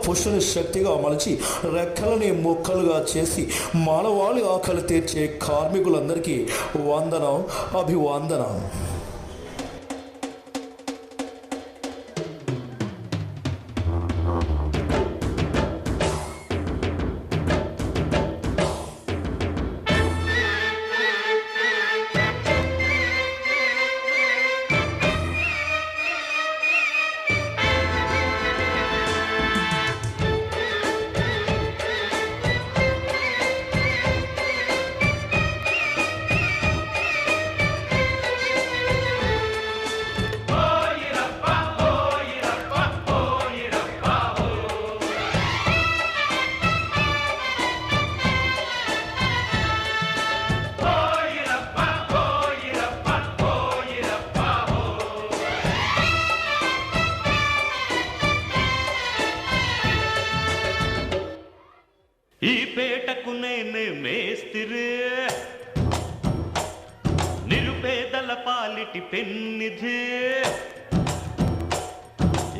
పుష్పని శక్తిగా మలిచి రెక్కలని ముక్కలుగా చేసి మానవాళి ఆకలి తీర్చే కార్మికులందరికీ వందనం, అభివందనం. ఈ పేటకు నేనే మేస్తిరి, నిరుపేదల పాలిటి పెన్నిధి.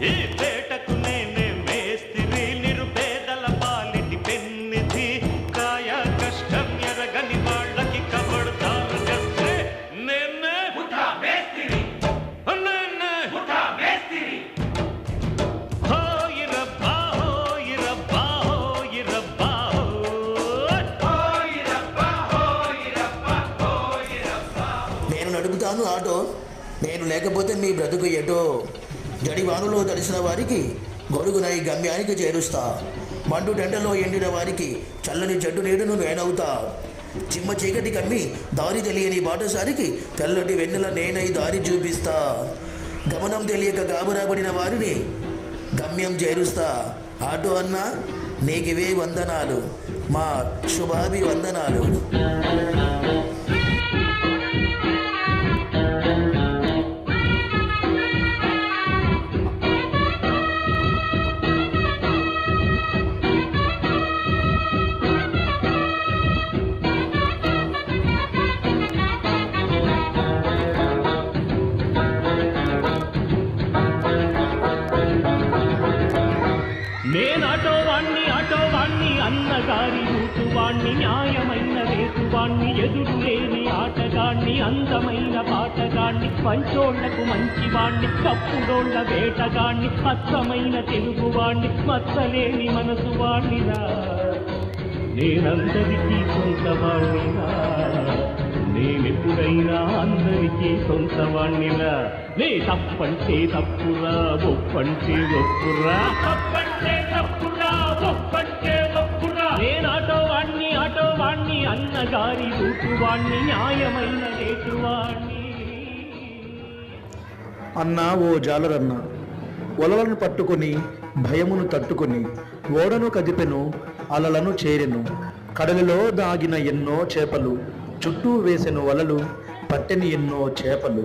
ఈ పేటకు నేనే మేస్తిరి, నిరుపేదల పాలిటి పెన్నిధి. కాయ కష్టం ఎరగని వాళ్ళకి కబడతారు చేస్తే నేనే ముఠా మేస్తిరి, నేనే ముఠా మేస్తిరి. నడుపుతాను ఆటో, నేను లేకపోతే మీ బ్రతుకు ఎటో. జడివానులో తడిసిన వారికి గొడుగునై గమ్యానికి చేరుస్తా. మండు టెంటలో ఎండిన వారికి చల్లని చెట్టు నీడును నేనవుతా. చిమ్మ చీకటి కమ్మి దారి తెలియని బాటసారికి తెల్లటి వెన్నెల నేనై దారి చూపిస్తా. గమనం తెలియక గాబరాపడిన వారిని గమ్యం చేరుస్తా. ఆటో అన్నా నీకివే వందనాలు, మా శుభాభివందనాలు. ఆటోవాణ్ణి అన్నగారి రూటువాణ్ణి, న్యాయమైన రేటువాణ్ణి, ఎదురు లేని ఆటగాణ్ణి, అందమైన పాటగాణ్ణి, పంచోళ్లకు మంచివాణ్ణి, కప్పుడోళ్ల వేటగాణ్ణి, అచ్చమైన తెలుగువాణ్ణి, మచ్చలేని మనసు వాణ్ణిరా. నేనందరికీ సొంతవాణ్ణిరా, నేనెప్పుడైనా అందరికీ సొంతవాణ్ణిరా. నే తప్పంటే తప్పురా, ఒప్పంటే ఒప్పురా, తప్పంటే తప్పురా, ఒప్పంటే ఒప్పురా. నేనాటోవాణ్ణి అన్నగారి రూటువాణ్ణి, న్యాయమైన రేటువాణ్ణి. అన్నా ఓ జాలరన్న, ఒలలను పట్టుకొని భయమును తట్టుకొని ఓడను కదిపెను, అలలను చేరెను. కడలిలో దాగిన ఎన్నో చేపలు, చుట్టూ వేసెను వలలు, పట్టెని ఎన్నో చేపలు.